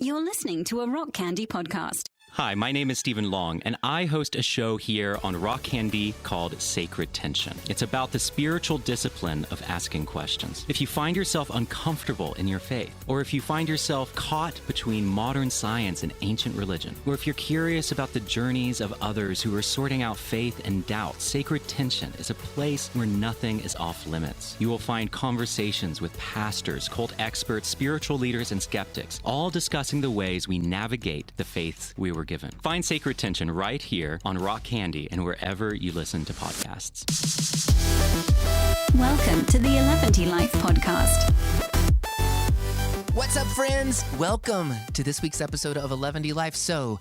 You're listening to a Rock Candy podcast. Hi, my name is Stephen Long, and I host a show here on Rock Candy called Sacred Tension. It's about the spiritual discipline of asking questions. If you find yourself uncomfortable in your faith, or if you find yourself caught between modern science and ancient religion, or if you're curious about the journeys of others who are sorting out faith and doubt, Sacred Tension is a place where nothing is off limits. You will find conversations with pastors, cult experts, spiritual leaders, and skeptics, all discussing the ways we navigate the faiths we were given. Find Sacred Tension right here on Rock Candy and wherever you listen to podcasts. Welcome to the Eleventyseven podcast. What's up, friends? Welcome to this week's episode of 11D Life. So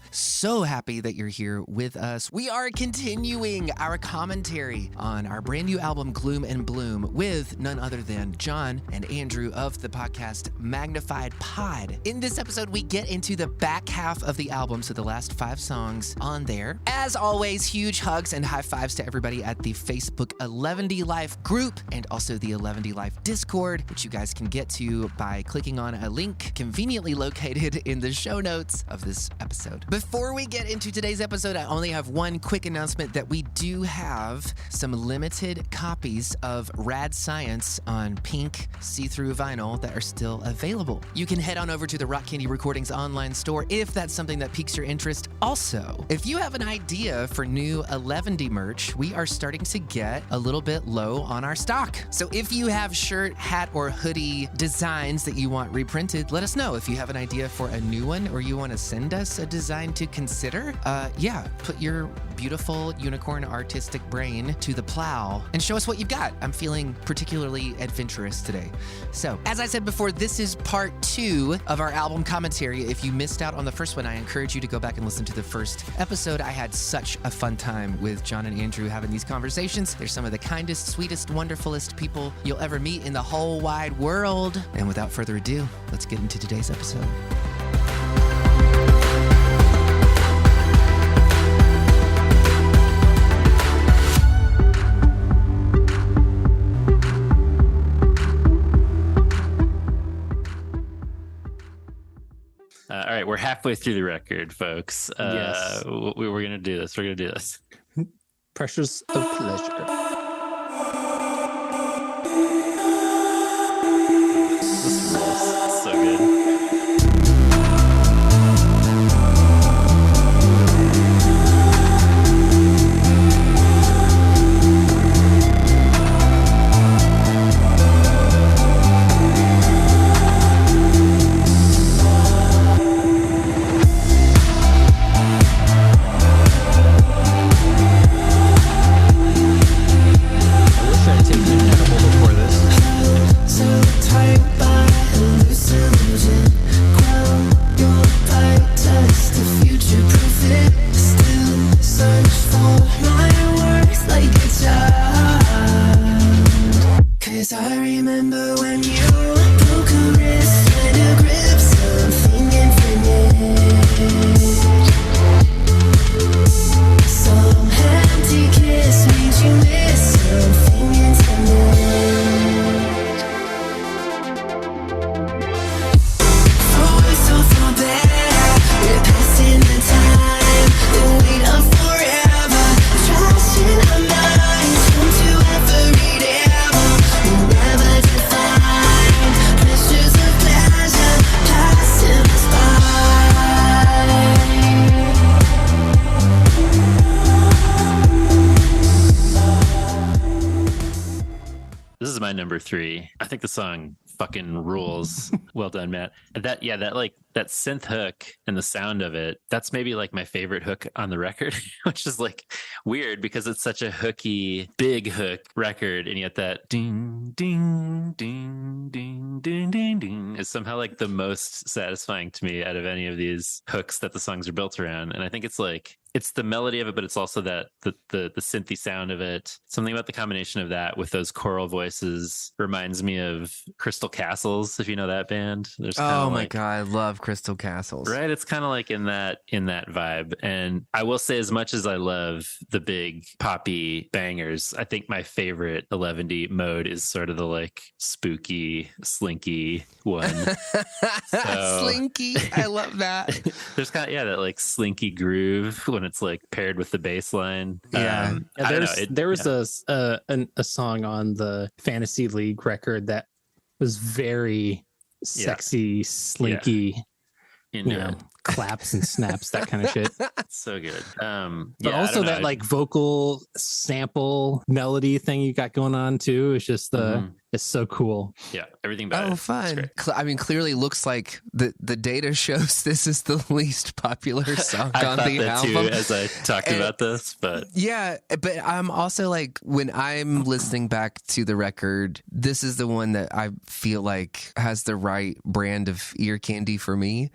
happy that you're here with us. We are continuing our commentary on our brand new album, Gloom and Bloom, with none other than John and Andrew of the podcast Magnified Pod. In this episode, we get into the back half of the album, so the last 5 songs on there. As always, huge hugs and high fives to everybody at the Facebook 11D Life group and also the 11D Life Discord, which you guys can get to by clicking on a link conveniently located in the show notes of this episode. Before we get into today's episode, I only have one quick announcement that we do have some limited copies of Rad Science on pink see-through vinyl that are still available. You can head on over to the Rock Candy Recordings online store if that's something that piques your interest. Also, if you have an idea for new 11D merch, we are starting to get a little bit low on our stock. So if you have shirt, hat, or hoodie designs that you want reprinted, let us know. If you have an idea for a new one or you want to send us a design to consider, put your beautiful unicorn artistic brain to the plow and show us what you've got. I'm feeling particularly adventurous today. So, as I said before, this is part 2 of our album commentary. If you missed out on the first one, I encourage you to go back and listen to the first episode. I had such a fun time with John and Andrew having these conversations. They're some of the kindest, sweetest, wonderfulest people you'll ever meet in the whole wide world. And without further ado, let's get into today's episode. All right, we're halfway through the record, folks. Yes. We're going to do this. We're going to do this. Pressures of pleasure. This rules. So good. Number 3. I think the song fucking rules. Well done, Matt. That synth hook and the sound of it, that's maybe like my favorite hook on the record, which is like weird because it's such a hooky, big hook record, and yet that ding, ding, ding, ding, ding, ding, ding is somehow like the most satisfying to me out of any of these hooks that the songs are built around. And I think it's like it's the melody of it, but it's also that the synthy sound of it. Something about the combination of that with those choral voices reminds me of Crystal Castles, if you know that band. There's Oh my God, I love Crystal Castles. Right, it's kind of like in that vibe. And I will say, as much as I love the big poppy bangers, I think my favorite 11D mode is sort of the like spooky, slinky one. Slinky, I love that. There's kind of that like slinky groove when it's like paired with the bass line. Yeah, there was a song on the Fantasy League record that was very sexy, slinky, claps and snaps, that kind of shit. So good. But also that like vocal sample melody thing you got going on too. It's just it's so cool. Yeah, everything about it. Oh, fun. I mean, clearly looks like the data shows this is the least popular song on the album. Too, as I talked about this, but yeah, but I'm also like, when I'm listening back to the record, this is the one that I feel like has the right brand of ear candy for me,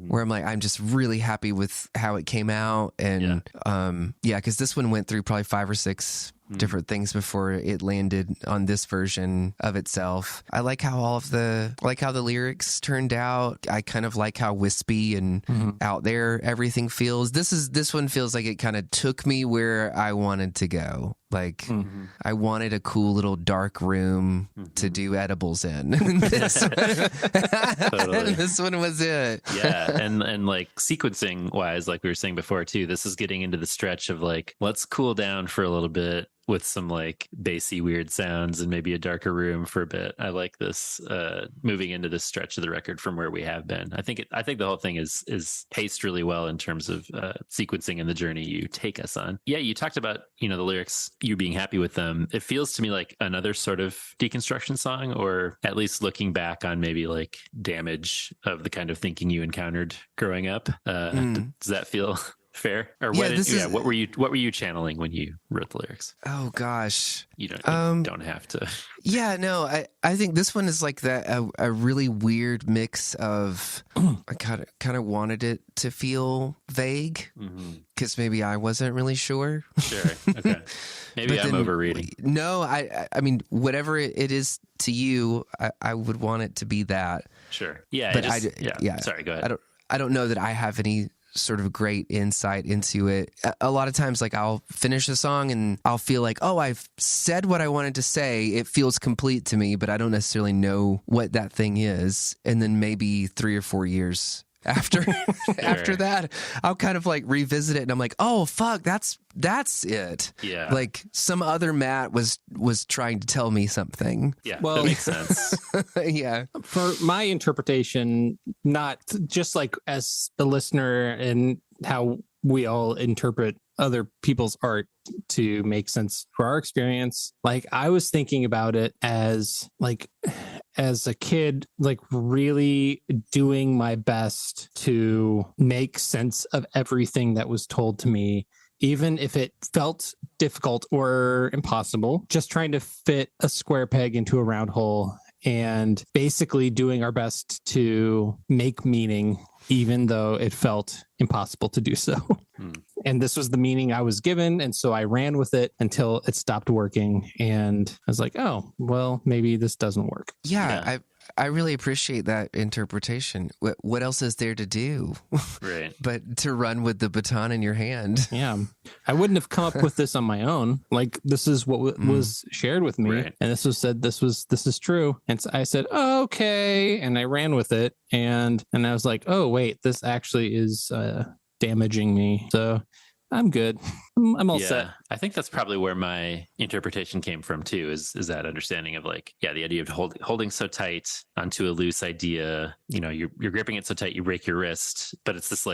where I'm like, I'm just really happy with how it came out. And because this one went through probably 5 or 6 different things before it landed on this version of itself. I like how the lyrics turned out. I kind of like how wispy and out there everything feels. This one feels like it kind of took me where I wanted to go. Like I wanted a cool little dark room to do edibles in. This one was it. Yeah, and like sequencing wise, like we were saying before too, this is getting into the stretch of like, let's cool down for a little bit with some like bassy weird sounds and maybe a darker room for a bit. I like this moving into this stretch of the record from where we have been. I think the whole thing is paced really well in terms of sequencing and the journey you take us on. Yeah, you talked about the lyrics, you being happy with them. It feels to me like another sort of deconstruction song, or at least looking back on maybe like damage of the kind of thinking you encountered growing up. Does that feel fair? Or what were you channeling when you wrote the lyrics? Oh gosh, you don't have to. Yeah, no, I think this one is like that a really weird mix of I kind of wanted it to feel vague because maybe I wasn't really sure. Sure, okay, maybe I'm overreading. No, I mean, whatever it is to you, I would want it to be that. Sure, yeah, but Sorry, go ahead. I don't know that I have any sort of great insight into it. A lot of times, like, I'll finish a song and I'll feel like, oh, I've said what I wanted to say. It feels complete to me, but I don't necessarily know what that thing is. And then maybe 3 or 4 years after after that, I'll kind of like revisit it and I'm like, oh fuck, that's it. Yeah, like some other Matt was trying to tell me something. Yeah, well, that makes sense. Yeah, for my interpretation, not just like as the listener and how we all interpret other people's art to make sense for our experience. Like, I was thinking about it as a kid, like really doing my best to make sense of everything that was told to me, even if it felt difficult or impossible, just trying to fit a square peg into a round hole and basically doing our best to make meaning, even though it felt impossible to do so. And this was the meaning I was given. And so I ran with it until it stopped working. And I was like, oh, well, maybe this doesn't work. Yeah. I really appreciate that interpretation. What else is there to do? Right. But to run with the baton in your hand. Yeah. I wouldn't have come up with this on my own. Like, this is what was shared with me. Right. And this was said, this is true. And so I said, oh, okay. And I ran with it. And I was like, oh, wait, this actually is damaging me. So I'm good. I'm all set. I think that's probably where my interpretation came from too, is that understanding of like, the idea of holding so tight onto a loose idea, you're gripping it so tight you break your wrist, but it's this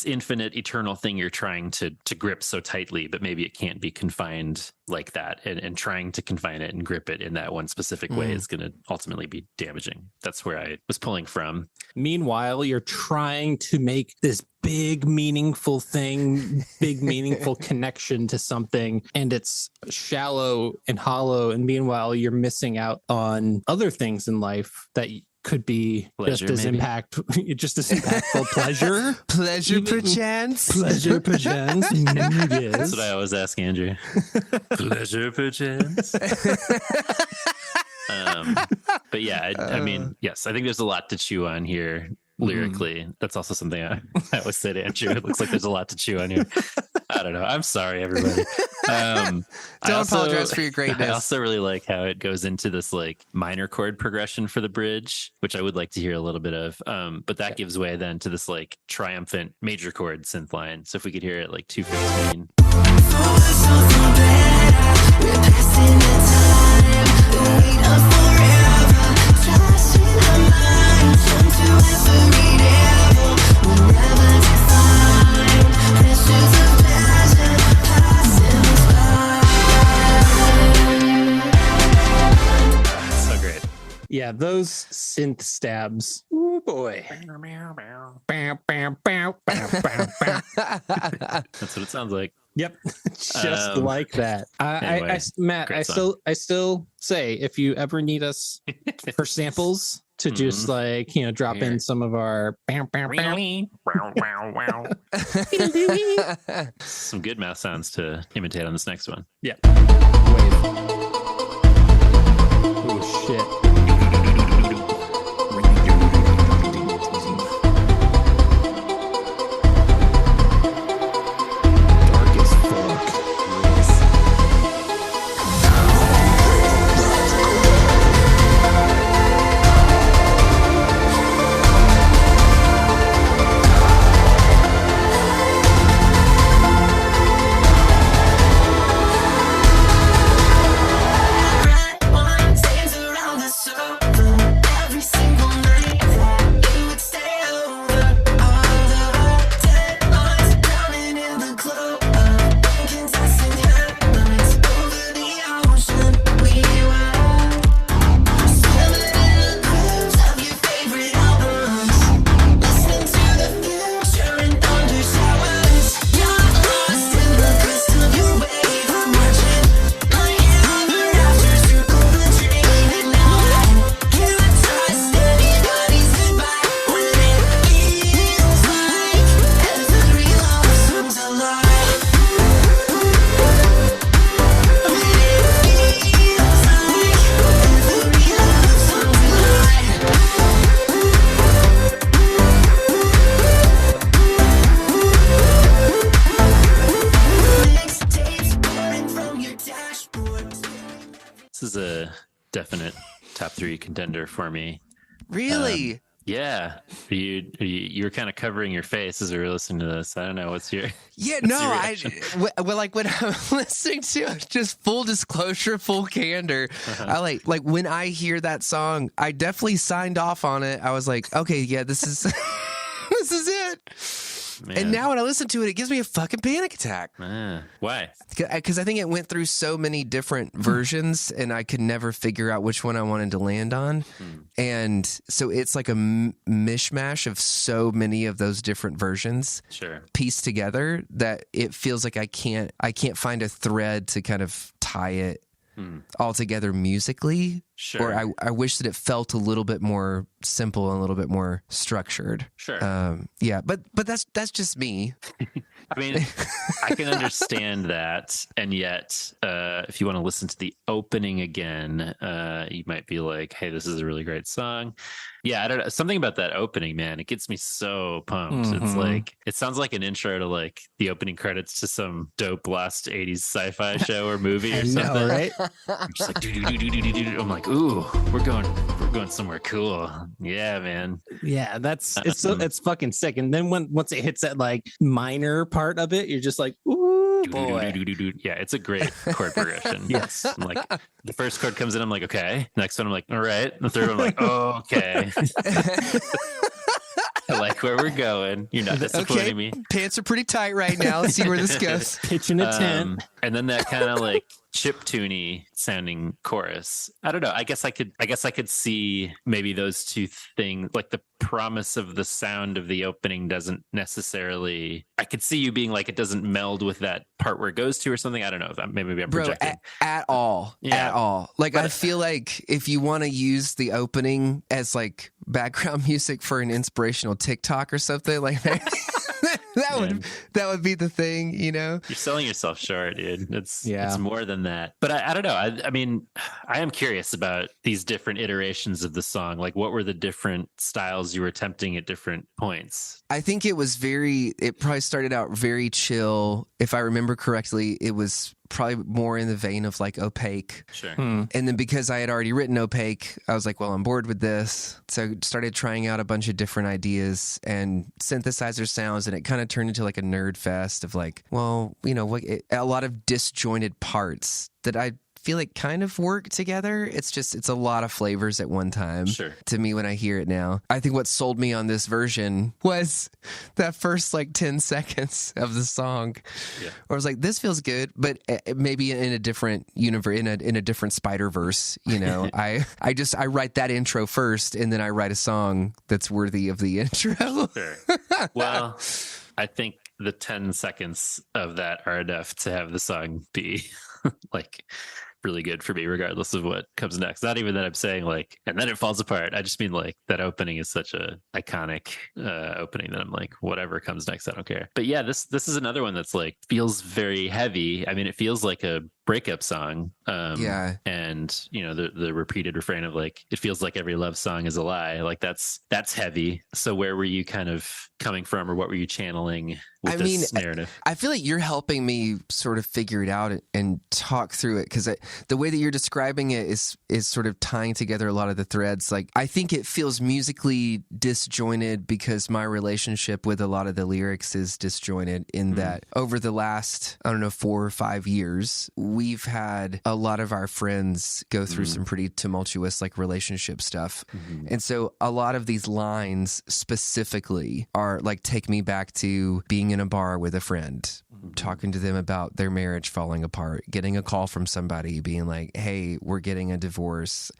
infinite eternal thing you're trying to grip so tightly, but maybe it can't be confined like that, and trying to confine it and grip it in that one specific way is going to ultimately be damaging. That's where I was pulling from. Meanwhile, you're trying to make this big meaningful thing, big meaningful connection to something, and it's shallow and hollow, and meanwhile you're missing out on other things in life that could be Pleasure, just as maybe? just as impactful. Pleasure, Pleasure perchance. pleasure, perchance. Yes. That's what I always ask Andrew. Pleasure, perchance. But yeah, I mean, yes, I think there's a lot to chew on here lyrically. That's also something I always say to Andrew. It looks like there's a lot to chew on here. I don't know. I'm sorry, everybody. Don't apologize for your greatness. I also really like how it goes into this like minor chord progression for the bridge, which I would like to hear a little bit of. But that gives way then to this like triumphant major chord synth line. So if we could hear it like 215. So great. Yeah, those synth stabs. Oh boy. That's what it sounds like. Yep, just like that. Anyway, Matt, great I still say if you ever need us for samples to just like drop in some of our Some good mouth sounds to imitate on this next one. yeah. Wave. Oh shit. Dark as fuck. This is a definite top 3 contender for me. Really? Yeah, you were kind of covering your face as we were listening to this. I don't know what's your Yeah, what's no, your I reaction? well, like when I'm listening to it, just full disclosure, full candor. I like when I hear that song, I definitely signed off on it. I was like, okay, yeah, this is this is it. Man. And now when I listen to it, it gives me a fucking panic attack. Why? Because I think it went through so many different versions, and I could never figure out which one I wanted to land on. And so it's like a mishmash of so many of those different versions Sure. pieced together that it feels like I can't find a thread to kind of tie it all together musically. Sure. Or I wish that it felt a little bit more simple and a little bit more structured. Sure. Yeah, but that's just me. I mean, I can understand that, and yet, if you want to listen to the opening again, you might be like, "Hey, this is a really great song." Yeah, I don't know. Something about that opening, man, it gets me so pumped. It's like it sounds like an intro to like the opening credits to some dope last '80s sci-fi show or movie or something. know, right? I'm just like, do. I'm like, ooh, we're going somewhere cool. Yeah, man. Yeah, it's fucking sick. And then once it hits that like minor part of it, you're just like, ooh boy. Yeah, it's a great chord progression. Yes. I'm like, the first chord comes in, I'm like, okay. Next one, I'm like, all right. The third one, I'm like, oh, okay. I like where we're going. You're not disappointing me. Pants are pretty tight right now. Let's see where this goes. Pitching a tent. And then that kind of like chiptune-y sounding chorus. I don't know. I guess I could see maybe those two things, like the promise of the sound of the opening doesn't necessarily. I could see you being like it doesn't meld with that part where it goes to or something. I don't know. Maybe I'm projecting. At all. Yeah. At all. Like, I feel like if you want to use the opening as like background music for an inspirational TikTok or something like that. that would be the thing, you know. You're selling yourself short, dude. It's Yeah. more than that. But I don't know. I mean, I am curious about these different iterations of the song. Like, what were the different styles you were attempting at different points? I think it probably started out very chill. If I remember correctly, it was probably more in the vein of like Opaque. Sure. And then because I had already written Opaque, I was like, well, I'm bored with this. So I started trying out a bunch of different ideas and synthesizer sounds, and it kind of turned into like a nerd fest of like, well, you know, a lot of disjointed parts that I feel like kind of work together. It's a lot of flavors at one time. Sure. To me when I hear it now. I think what sold me on this version was that first like 10 seconds of the song. Yeah. Where I was like, this feels good, but maybe in a different universe, in a different Spider-Verse, you know. I write that intro first, and then I write a song that's worthy of the intro. Sure. Well, I think the 10 seconds of that are enough to have the song be like really good for me, regardless of what comes next. Not even that I'm saying like, and then it falls apart. I just mean like that opening is such a iconic opening that I'm like, whatever comes next, I don't care. But yeah, this is another one that's like feels very heavy. I mean, it feels like a breakup song. And you know, the repeated refrain of like, it feels like every love song is a lie. Like that's heavy. So where were you kind of coming from, or what were you channeling with this narrative? I feel like you're helping me sort of figure it out and talk through it, because the way that you're describing it is sort of tying together a lot of the threads. Like, I think it feels musically disjointed because my relationship with a lot of the lyrics is disjointed in that over the last, I don't know, 4 or 5 years, we've had a lot of our friends go through some pretty tumultuous like relationship stuff. And so a lot of these lines specifically are like, take me back to being in a bar with a friend, talking to them about their marriage falling apart, getting a call from somebody being like, hey, we're getting a divorce.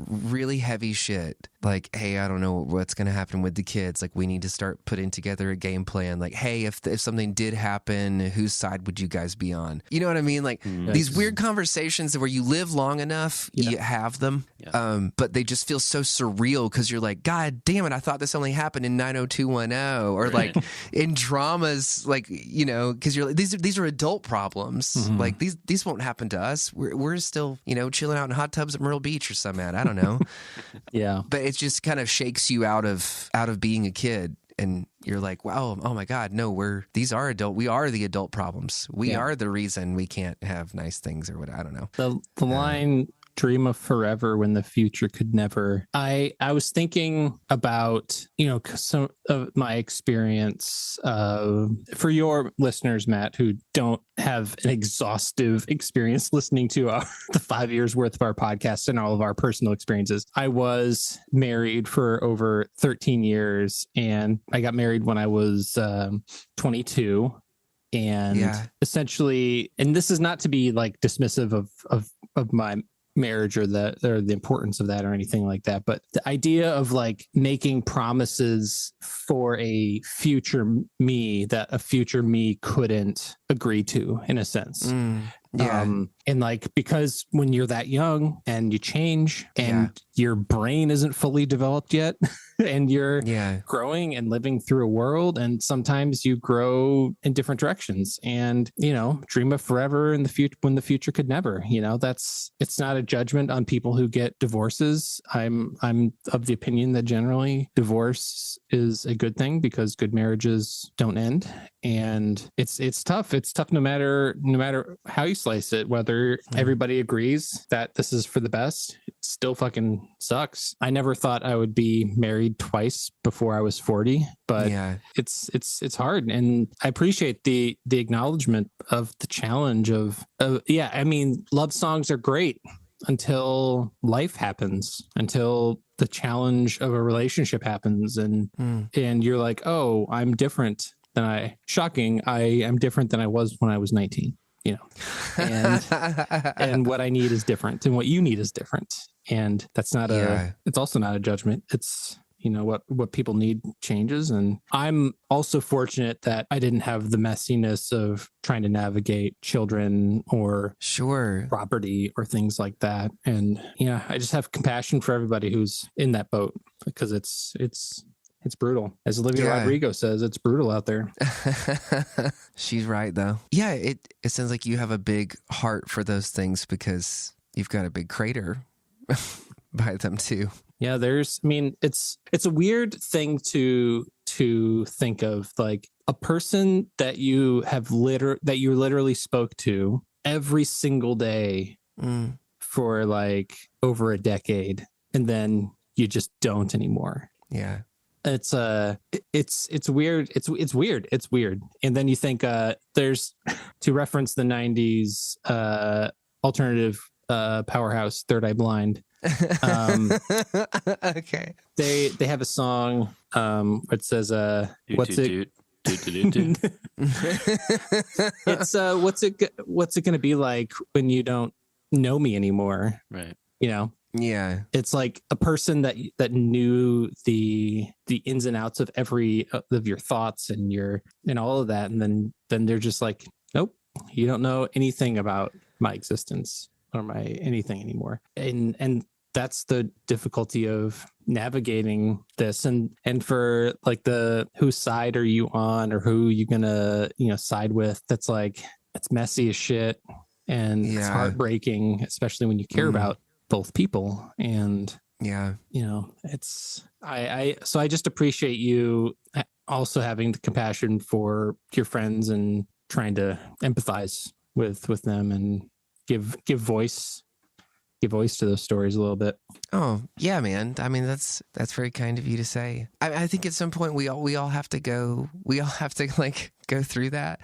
Really heavy shit. Like, hey, I don't know what's going to happen with the kids. Like, we need to start putting together a game plan. Like, hey, if something did happen, whose side would you guys be on? You know what I mean? Like, these weird conversations where you live long enough, you have them. Yeah. But they just feel so surreal because you're like, God damn it, I thought this only happened in 90210. Or like in dramas, like, you know, because you're like, these are adult problems. Like, these won't happen to us. We're still, you know, chilling out in hot tubs at Myrtle Beach or something. I don't know. Yeah. But it just kind of shakes you out of being a kid, and you're like, wow, oh my God, no, we are the adult problems. We are the reason we can't have nice things or what, I don't know. The line, dream of forever when the future could never. I was thinking about, you know, some of my experience for your listeners, Matt, who don't have an exhaustive experience listening to the 5 years worth of our podcast and all of our personal experiences. I was married for over 13 years, and I got married when I was 22. And essentially, and this is not to be like dismissive of my marriage or the importance of that or anything like that, but the idea of like making promises for a future me that a future me couldn't agree to, in a sense. And like, because when you're that young and you change and your brain isn't fully developed yet and you're growing and living through a world, and sometimes you grow in different directions, and, you know, dream of forever in the future when the future could never, you know, it's not a judgment on people who get divorces. I'm of the opinion that generally divorce is a good thing because good marriages don't end. And it's tough. It's tough no matter how you slice it, whether everybody agrees that this is for the best. It still fucking sucks. I never thought I would be married twice before I was 40, but it's hard. And I appreciate the acknowledgement of the challenge of I mean, love songs are great until life happens, until the challenge of a relationship happens, and you're like, oh, I'm different than I am different than I was when I was 19, you know, and what I need is different and what you need is different. And that's not it's also not a judgment. It's what people need changes. And I'm also fortunate that I didn't have the messiness of trying to navigate children or property or things like that. And I just have compassion for everybody who's in that boat, because it's brutal. As Olivia Rodrigo says, it's brutal out there. She's right, though. Yeah, it sounds like you have a big heart for those things, because you've got a big crater by them too. Yeah, it's a weird thing to think of, like a person that you literally spoke to every single day for like over a decade, and then you just don't anymore. Yeah. It's weird. It's weird. And then you think there's, to reference the 90s alternative powerhouse Third Eye Blind. Okay. They have a song it says what's it going to be like when you don't know me anymore, right? Yeah, it's like a person that knew the ins and outs of every of your thoughts and all of that, and then they're just like, nope, you don't know anything about my existence or my anything anymore. And that's the difficulty of navigating this, and for like the whose side are you on, or who you gonna side with. That's like, it's messy as shit, and it's heartbreaking, especially when you care about both people. And it's so I just appreciate you also having the compassion for your friends and trying to empathize with them and give voice to those stories a little bit. Oh yeah, man. I mean, that's very kind of you to say. I think at some point we all have to go through that.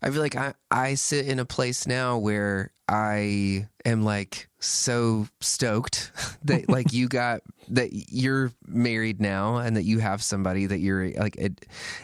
I feel like I sit in a place now where I am like so stoked that like that you're married now, and that you have somebody that you're like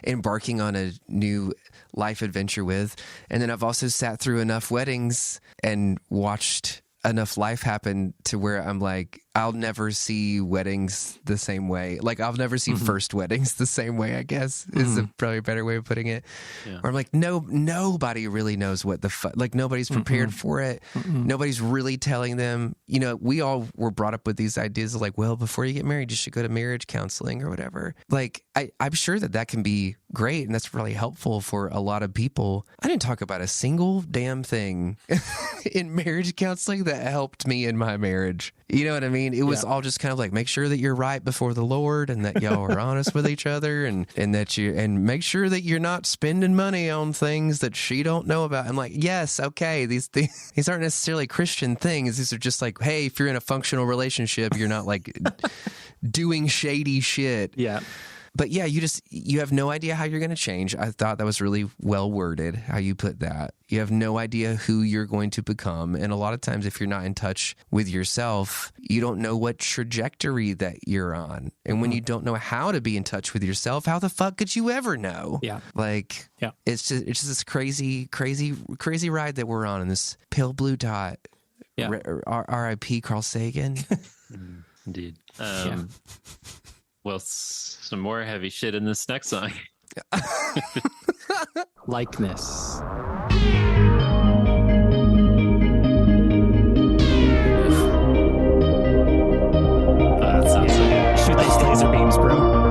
embarking on a new life adventure with. And then I've also sat through enough weddings and watched enough life happen to where I'm like, I'll never see weddings the same way. Like, I'll never see first weddings the same way, I guess, is probably a better way of putting it. Yeah. Or I'm like, nobody really knows what like, nobody's prepared for it. Nobody's really telling them, we all were brought up with these ideas of like, well, before you get married, you should go to marriage counseling or whatever. Like, I'm sure that can be great, and that's really helpful for a lot of people. I didn't talk about a single damn thing in marriage counseling that helped me in my marriage. You know what I mean? It was all just kind of like, make sure that you're right before the Lord, and that y'all are honest with each other, and make sure that you're not spending money on things that she don't know about. I'm like, yes, okay, these aren't necessarily Christian things. These are just like, hey, if you're in a functional relationship, you're not like doing shady shit. Yeah. But yeah, you have no idea how you're going to change. I thought that was really well worded, how you put that. You have no idea who you're going to become. And a lot of times, if you're not in touch with yourself, you don't know what trajectory that you're on. And when you don't know how to be in touch with yourself, how the fuck could you ever know? Yeah. Like, it's just this crazy ride that we're on in this pale blue dot. Yeah. R.I.P. Carl Sagan. Indeed. Well, some more heavy shit in this next song. Likeness. That sounds like shoot those laser beams, bro.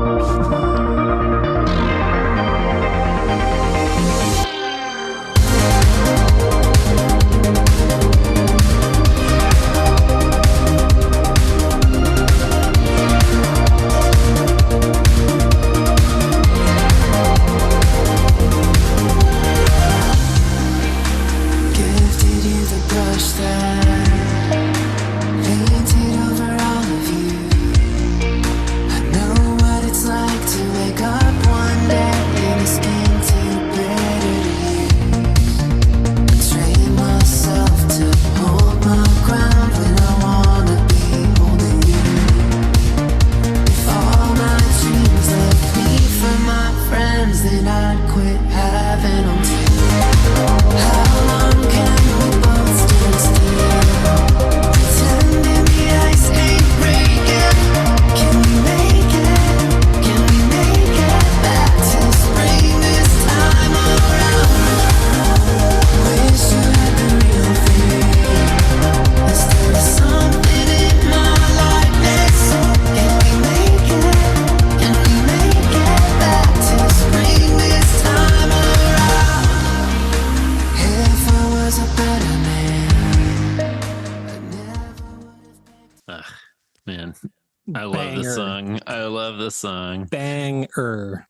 this song. Banger.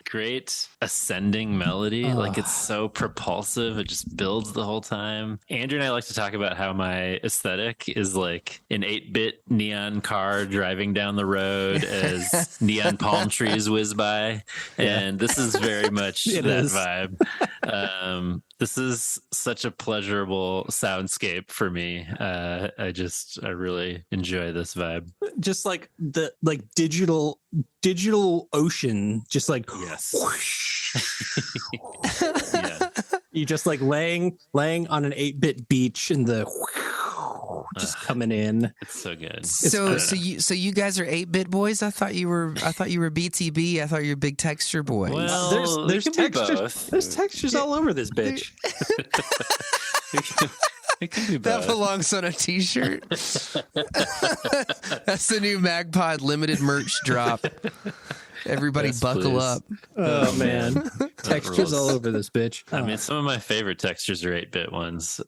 Great ascending melody. Like it's so propulsive. It just builds the whole time. Andrew and I like to talk about how my aesthetic is like an 8-bit neon car driving down the road as neon palm trees whiz by. And this is very much that vibe. This is such a pleasurable soundscape for me. I really enjoy this vibe. Just like the digital ocean, just like yes. Yeah. You just like laying on an 8-bit beach and the just coming in. It's so good. So you guys are 8-bit boys? I thought you were BTB. I thought you were big texture boys. Well, there's textures. both. There's textures all over this bitch. It can be both. That belongs on a t-shirt. That's the new Magpod limited merch drop. Everybody Yes, buckle please. up. Oh man, textures rules. all over this bitch. I mean, some of my favorite textures are 8-bit ones.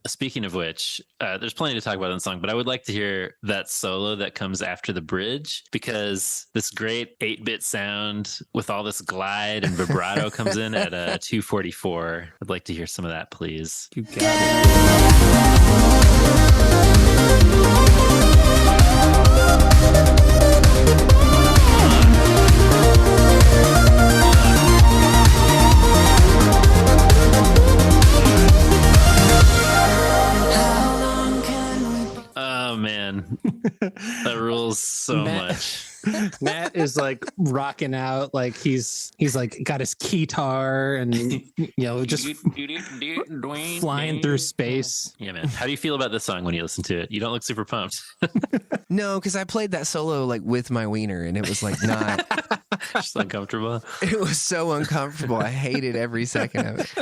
Speaking of which, there's plenty to talk about in the song, but I would like to hear that solo that comes after the bridge, because this great 8-bit sound with all this glide and vibrato comes in at 244. I'd like to hear some of that, please. You got it. Oh man, that rules so much. Matt is like rocking out, like he's like got his guitar and just flying through space. Yeah, man. How do you feel about this song when you listen to it? You don't look super pumped. No, because I played that solo like with my wiener, and it was like not. Just uncomfortable. It was so uncomfortable. I hated every second of it.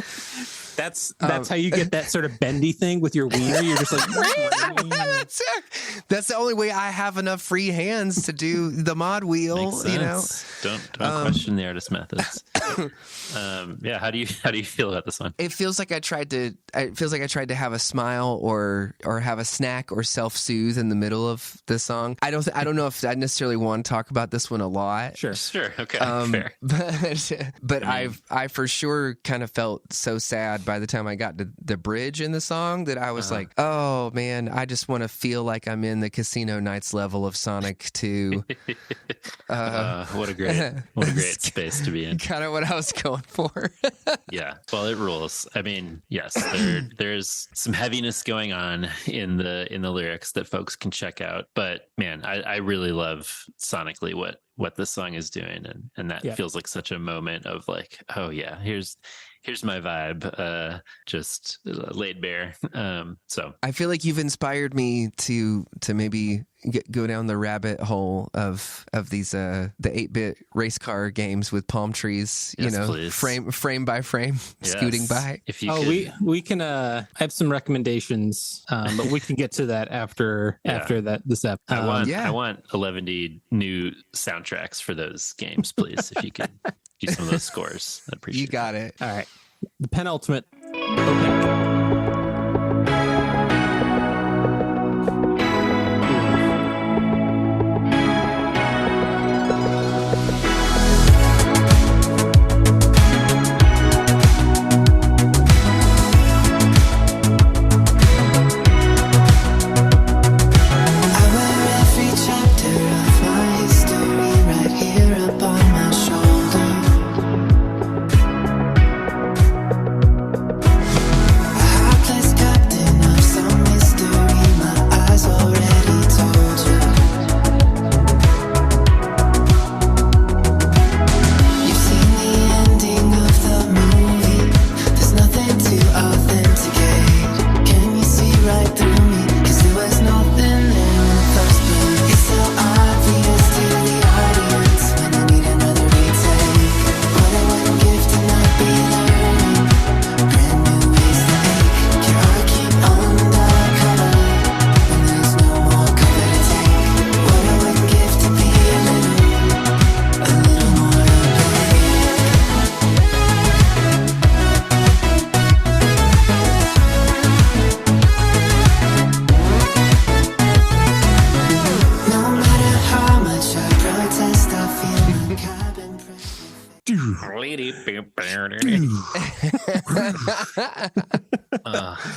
That's how you get that sort of bendy thing with your wiener. You're just like, that's the only way I have enough free hands to do the mod wheel. Makes sense. Don't question the artist methods. Yeah. How do you feel about this one? It feels like I tried to have a smile or have a snack or self-soothe in the middle of the song. I don't know if I necessarily want to talk about this one a lot. Sure. Okay. Fair. But I for sure kind of felt so sad by the time I got to the bridge in the song that I was like, oh man, I just want to feel like I'm in the Casino Nights level of Sonic 2. What a great space to be in. Kind of what I was going for. Yeah. Well, it rules. I mean, yes, there's some heaviness going on in the lyrics that folks can check out. But man, I really love sonically what this song is doing, and that feels like such a moment of like, oh yeah, here's my vibe, just laid bare. So I feel like you've inspired me to maybe go down the rabbit hole of these the 8-bit race car games with palm trees, please. frame by frame, scooting by. If you could. we can I have some recommendations, but we can get to that after this episode. I want 11D new soundtracks for those games, please. If you could do some of those scores, I'd appreciate it. You got it. All right. The penultimate. Okay.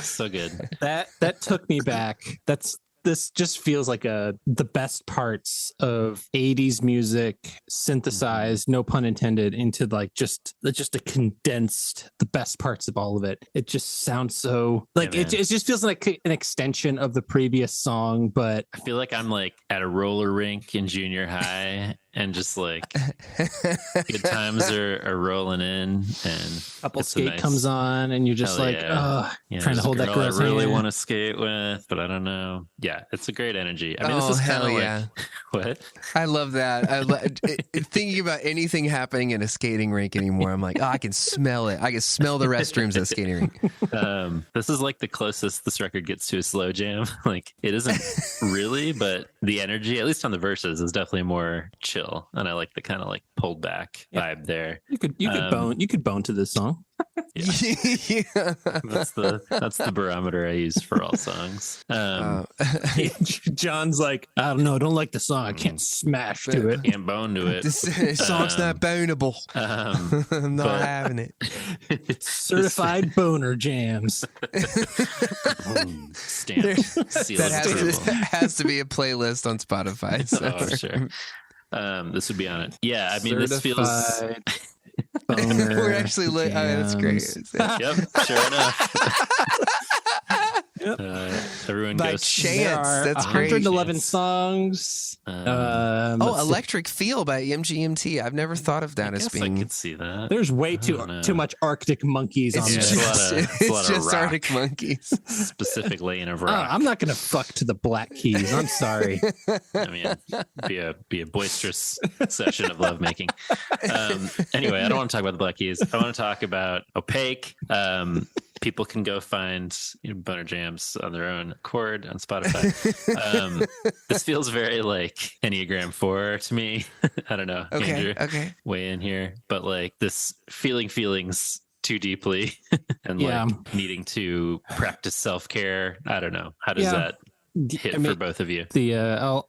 So good. That took me back. This just feels like the best parts of 80s music synthesized, no pun intended, into like just a condensed the best parts of all of it. It just sounds so like it just feels like an extension of the previous song, but I feel like I'm like at a roller rink in junior high and just like good times are rolling in and couple skate comes on and you're just like, trying to hold that girl's I really hand. want to skate with, but I don't know. Yeah, it's a great energy. I mean, this is kind of like what? I love that. Thinking about anything happening in a skating rink anymore, I'm like, I can smell it. I can smell the restrooms at a skating rink. This is like the closest this record gets to a slow jam. Like it isn't really, but the energy, at least on the verses, is definitely more chill. And I like the kind of like pulled back vibe there. You could bone to this song. Yeah. That's the barometer I use for all songs. John's like, I don't know, I don't like the song. I can't smash to it. Can't bone to it. This song's not boneable. I'm not having it. Certified boner jams. Stamp. That has to be a playlist on Spotify. So. Oh, sure. This would be on it. Yeah, I mean, this feels. We're actually that's great. Yep, sure enough. Yep. Everyone By goes. chance. That's great. 111 songs. Electric Feel by MGMT. I've never thought of that as being. I could see that. There's way too much Arctic Monkeys on It's this. it's just Arctic Monkeys. Specific lane of rock. I'm not gonna fuck to the Black Keys. I'm sorry. I mean, be a boisterous session of lovemaking. Anyway, I don't want to talk about the Black Keys. I want to talk about Opaque. People can go find boner jams on their own accord on Spotify. This feels very like Enneagram 4 to me. I don't know. Okay. Andrew, weigh in here, but like this feelings too deeply and like needing to practice self-care. I don't know. How does that hit for both of you?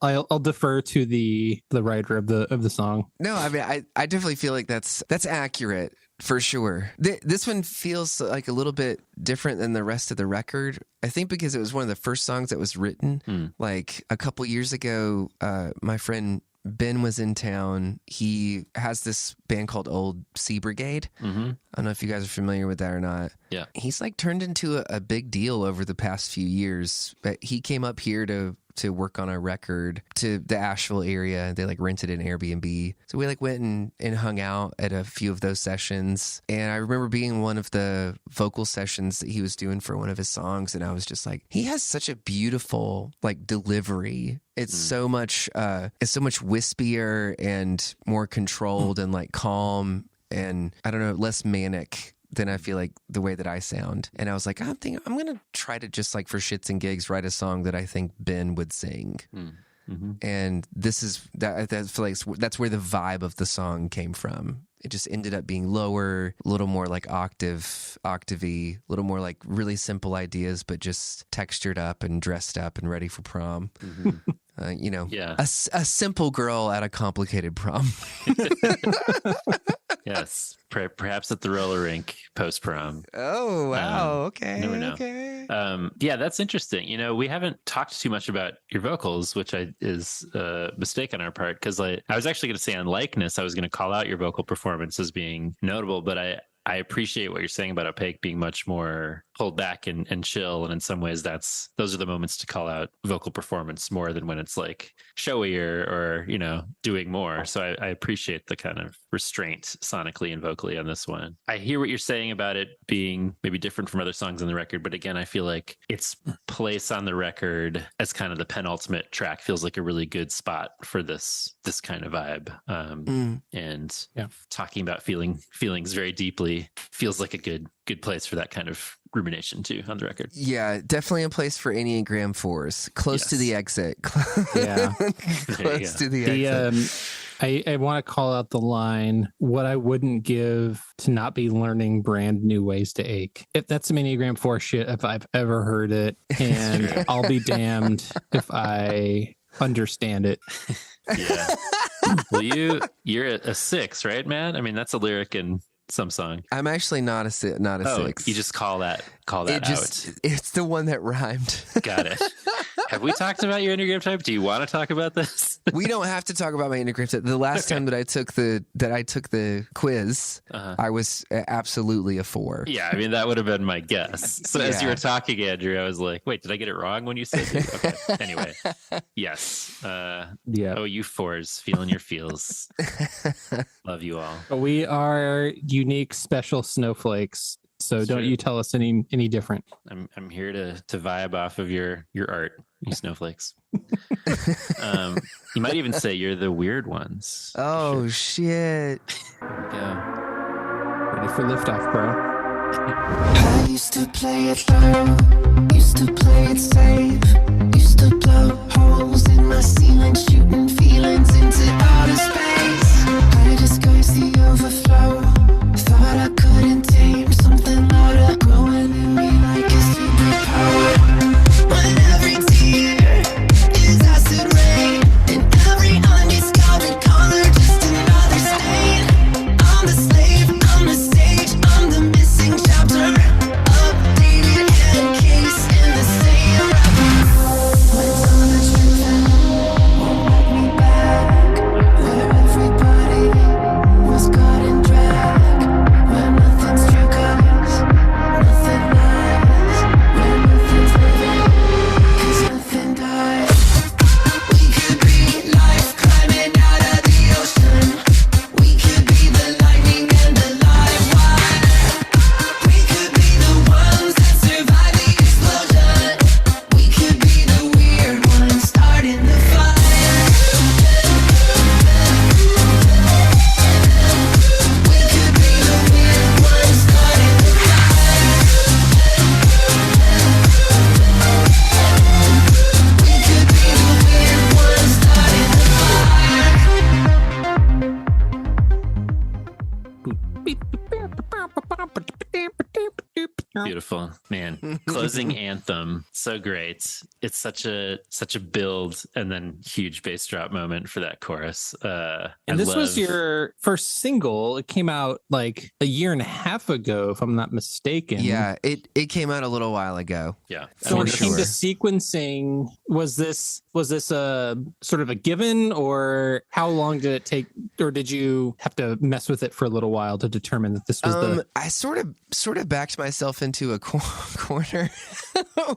I'll defer to the writer of the song. No, I mean I definitely feel like that's accurate. For sure. This one feels like a little bit different than the rest of the record. I think because it was one of the first songs that was written. Like a couple years ago, my friend Ben was in town. He has this band called Old Sea Brigade. Mm-hmm. I don't know if you guys are familiar with that or not. Yeah. He's like turned into a big deal over the past few years. But he came up here to work on a record to the Asheville area. They like rented an Airbnb. So we like went and hung out at a few of those sessions. And I remember being one of the vocal sessions that he was doing for one of his songs. And I was just like, he has such a beautiful like delivery. It's so much wispier and more controlled and like calm and I don't know, less manic than I feel like the way that I sound. And I was like, I'm going to try to just like for shits and gigs, write a song that I think Ben would sing. Mm-hmm. And this is that that's where the vibe of the song came from. It just ended up being lower, a little more like octavey, a little more like really simple ideas, but just textured up and dressed up and ready for prom. Mm-hmm. A simple girl at a complicated prom. Yes, perhaps at the roller rink post prom. Oh wow! Okay, never know. Okay. Yeah, that's interesting. We haven't talked too much about your vocals, which is a mistake on our part because I was actually going to say on likeness, I was going to call out your vocal performance as being notable, but I appreciate what you're saying about Opaque being much more pulled back and chill. And in some ways, those are the moments to call out vocal performance more than when it's like showy or doing more. So I appreciate the kind of restraint sonically and vocally on this one. I hear what you're saying about it being maybe different from other songs on the record. But again, I feel like its place on the record as kind of the penultimate track feels like a really good spot for this kind of vibe. And talking about feelings very deeply feels like a good place for that kind of rumination too on the record. Yeah, definitely a place for Enneagram 4s. Close to the exit. Yeah. Close to the exit. I want to call out the line, what I wouldn't give to not be learning brand new ways to ache. If that's some Enneagram 4 shit, if I've ever heard it, and I'll be damned if I understand it. Yeah. Well, you're a 6, right, Matt? I mean, that's a lyric in some song? I'm actually not a 6. You just call that out. It's the one that rhymed. Got it. Have we talked about your Enneagram type? Do you want to talk about this? We don't have to talk about my Enneagram type. The last time that I took the quiz, I was absolutely a 4. Yeah, I mean that would have been my guess. So as you were talking, Andrew, I was like, wait, did I get it wrong when you said it? Okay. Anyway, yes. Yeah. Oh, you 4s, feeling your feels. Love you all. We are unique, special snowflakes. So don't you tell us any different. I'm here to vibe off of your art, you snowflakes. You might even say you're the weird ones. Oh, shit. Yeah. Ready for liftoff, bro. I used to play it low, used to play it safe, used to blow holes in my ceiling, shooting feelings into outer space. I disguised the overflow, thought I couldn't tame something louder, growing in me like a superpower. When every tear is acid rain, and every undiscovered color just another stain. I'm the slave, I'm the sage, I'm the missing chapter, updated and case in the same wrapper. Went on a trip that won't let me back, where everybody was caught in drag, where nothing's true 'cause nothing lies, where nothing's living 'cause nothing dies. We could be life climbing out of the ocean, we could be the lightning and the live wire, we could be the ones that survive the explosion, we could be the weird ones starting the fire. We could be the weird ones starting the fire. We could be the weird ones starting the Beautiful, man. Closing anthem, so great. It's such a build and then huge bass drop moment for that chorus. And this was your first single. It came out like a year and a half ago, if I'm not mistaken. Yeah, it came out a little while ago. Yeah. So when it came to sequencing, was this a sort of a given, or how long did it take, or did you have to mess with it for a little while to determine that this was I sort of backed myself into a corner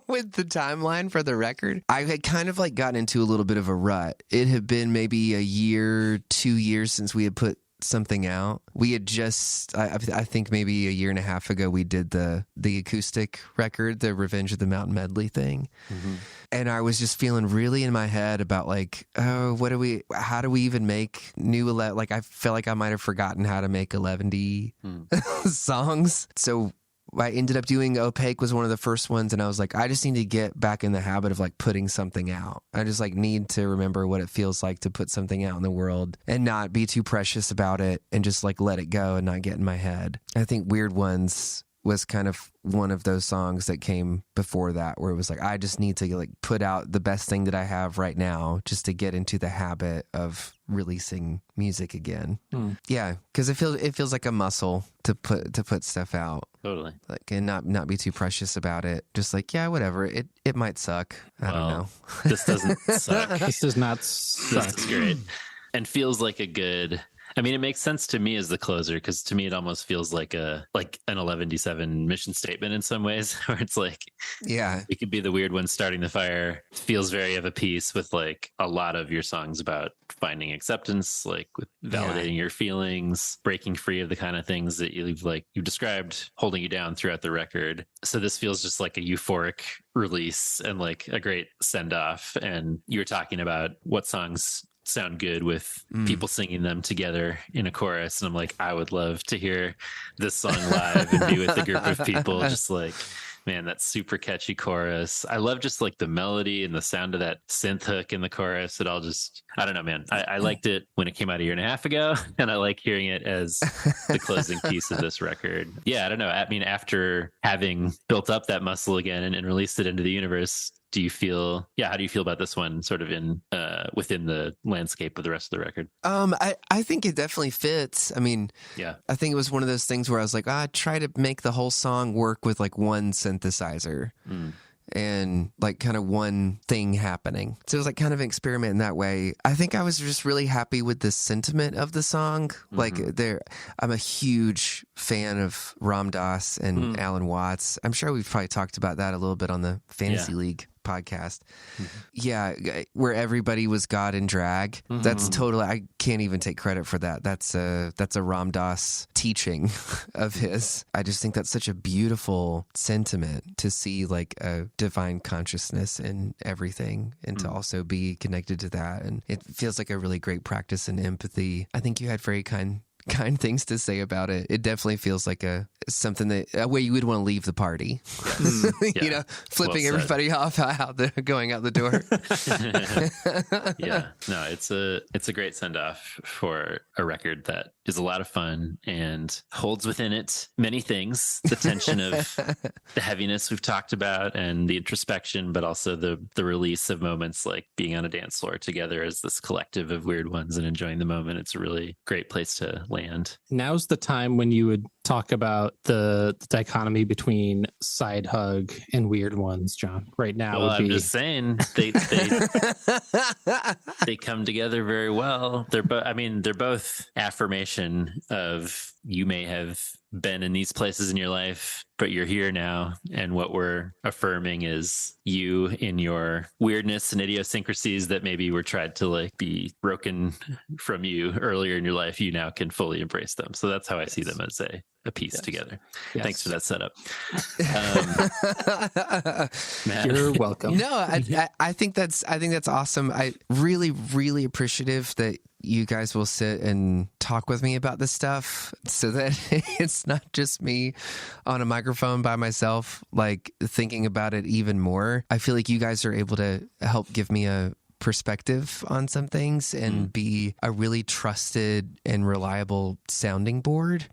with the timeline for the record. I had kind of like gotten into a little bit of a rut. It had been maybe a year, 2 years since we had put something out. We had just, I think maybe a year and a half ago, we did the acoustic record, the Revenge of the Mountain Medley thing. Mm-hmm. And I was just feeling really in my head about like, oh, how do we even make new, like I felt like I might have forgotten how to make 11 songs. So I ended up doing Opaque was one of the first ones, and I was like, I just need to get back in the habit of like putting something out. I just like need to remember what it feels like to put something out in the world and not be too precious about it and just like let it go and not get in my head. I think Weird Ones was kind of one of those songs that came before that, where it was like, I just need to like put out the best thing that I have right now just to get into the habit of releasing music again. Yeah, because it feels like a muscle to put stuff out. Totally. Like, and not be too precious about it. Just like, yeah, whatever. It might suck. I don't know. This doesn't suck. This does not suck. This is great. And feels like a good, I mean, it makes sense to me as the closer, because to me it almost feels like an 11-7 mission statement in some ways, where it's like, yeah, it could be the weird one starting the fire. It feels very of a piece with like a lot of your songs about finding acceptance, like with validating your feelings, breaking free of the kind of things that you've described holding you down throughout the record. So this feels just like a euphoric release and like a great send off. And you were talking about what songs sound good with people singing them together in a chorus, and I'm like, I would love to hear this song live and be with a group of people. Just like, man, that super catchy chorus. I love just like the melody and the sound of that synth hook in the chorus. It all just, I don't know, man. I liked it when it came out a year and a half ago, and I like hearing it as the closing piece of this record. Yeah, I don't know. I mean, after having built up that muscle again and released it into the universe, do you feel? Yeah, how do you feel about this one, sort of in within the landscape of the rest of the record? I think it definitely fits. I mean, Yeah, I think it was one of those things where I was like, try to make the whole song work with like one synthesizer. And like kind of one thing happening. So it was like kind of an experiment in that way. I think I was just really happy with the sentiment of the song. Like I'm a huge fan of Ram Dass and Alan Watts. I'm sure we've probably talked about that a little bit on the Fantasy League podcast. Yeah, where everybody was God in drag. That's totally, I can't even take credit for that. That's a Ram Dass teaching of his. I just think that's such a beautiful sentiment to see like a divine consciousness in everything and to also be connected to that. And it feels like a really great practice in empathy. I think you had very kind things to say about it. It definitely feels like a way you would want to leave the party. You know, flipping everybody off going out the door. Yeah, no, it's a great send off for a record that is a lot of fun and holds within it many things: the tension of the heaviness we've talked about and the introspection, but also the release of moments like being on a dance floor together as this collective of weird ones and enjoying the moment. It's a really great place to land. Now's the time when you would talk about the dichotomy between Side Hug and Weird Ones, John. Right now, well, I'm just saying they come together very well. They're both affirmation of you may have been in these places in your life, but you're here now. And what we're affirming is you in your weirdness and idiosyncrasies that maybe were tried to like be broken from you earlier in your life. You now can fully embrace them. So that's how I see them as a piece together. Yes. Thanks for that setup. You're welcome. No, I think that's awesome. I really appreciative that you guys will sit and talk with me about this stuff so that it's not just me on a microphone by myself, like thinking about it even more. I feel like you guys are able to help give me a perspective on some things and be a really trusted and reliable sounding board.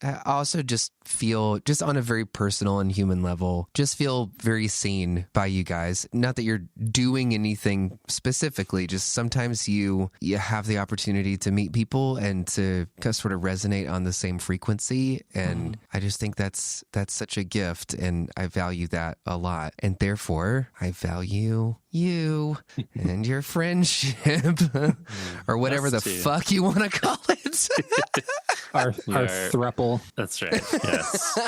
I also just feel, just on a very personal and human level, just feel very seen by you guys. Not that you're doing anything specifically, just sometimes you have the opportunity to meet people and to sort of resonate on the same frequency. And I just think that's such a gift, and I value that a lot. And therefore, I value you and your friendship or whatever the fuck you want to call it. our thruple. That's right. Yes.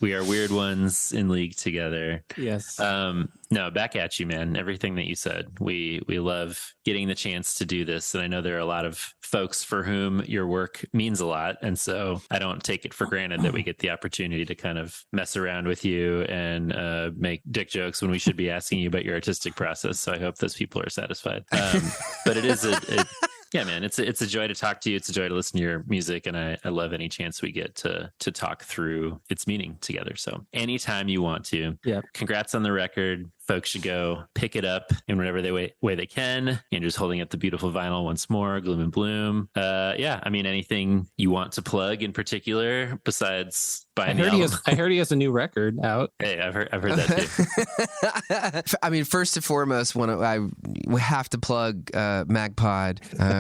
We are weird ones in league together. Yes. No, back at you, man. Everything that you said. We love getting the chance to do this. And I know there are a lot of folks for whom your work means a lot. And so I don't take it for granted that we get the opportunity to kind of mess around with you and make dick jokes when we should be asking you about your artistic process. So I hope those people are satisfied. But it is yeah, man, it's a joy to talk to you. It's a joy to listen to your music. And I love any chance we get to talk through its meaning together. So anytime you want to. Yeah. Congrats on the record. Folks should go pick it up in whatever way they can. Andrew's holding up the beautiful vinyl once more, Gloom and Bloom. Yeah, I mean, anything you want to plug in particular besides buying the album? I heard he has a new record out. Hey, I've heard that too. I mean, first and foremost, we have to plug MagPod.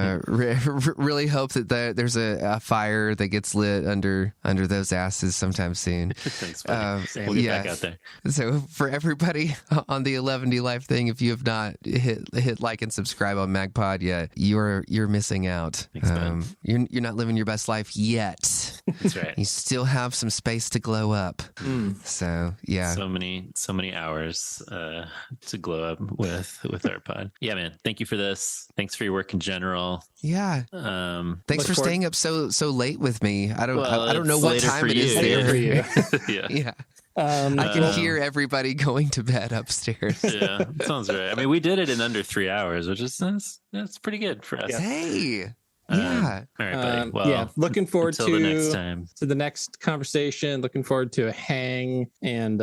Really hope that there's a fire that gets lit under those asses sometime soon. Thanks, buddy. We'll get back out there. So for everybody on the 11D Life thing, if you have not hit like and subscribe on MagPod yet, you're missing out. Thanks, you're not living your best life yet. That's right. You still have some space to glow up. So yeah, so many hours to glow up with our pod. Yeah, man. Thank you for this. Thanks for your work in general. Yeah. Thanks for staying up so late with me. I don't know what time it is there. For you. Yeah. I can hear everybody going to bed upstairs. Yeah, sounds right. I mean, we did it in under 3 hours, which is that's pretty good for us. Hey. Yeah. All right, buddy. Well, yeah. Looking forward to the next time. To the next conversation. Looking forward to a hang and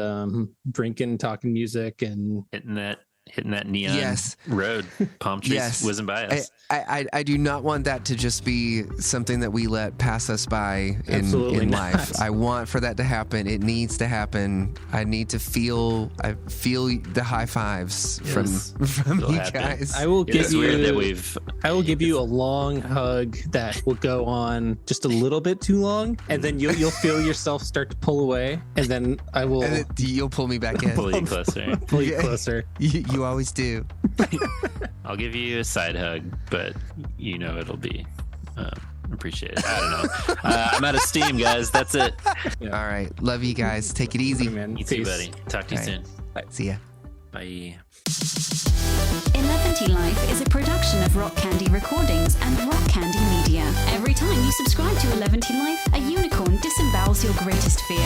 drinking, talking music, and hitting that hitting that neon Yes. road, palm trees Yes. whizzing by us. I do not want that to just be something that we let pass us by Absolutely in not. life. I want for that to happen. It needs to happen. I need to feel the high fives from It'll you happen. guys. I will give It's weird that you. we've I will give you a long hug that will go on just a little bit too long, and then you'll feel yourself start to pull away, and then I will And you'll pull me back in. pull you closer. pull you Yeah. closer. You always do. I'll give you a side hug, but you know it'll be appreciated. I don't know. I'm out of steam, guys. That's it. All right. Love you guys. Take it easy. Man, You too, peace. buddy. Talk to you All soon. right. See ya. Bye. Eleventy Life is a production of Rock Candy Recordings and Rock Candy Media. Every time you subscribe to Eleventy Life, a unicorn disembowels your greatest fear.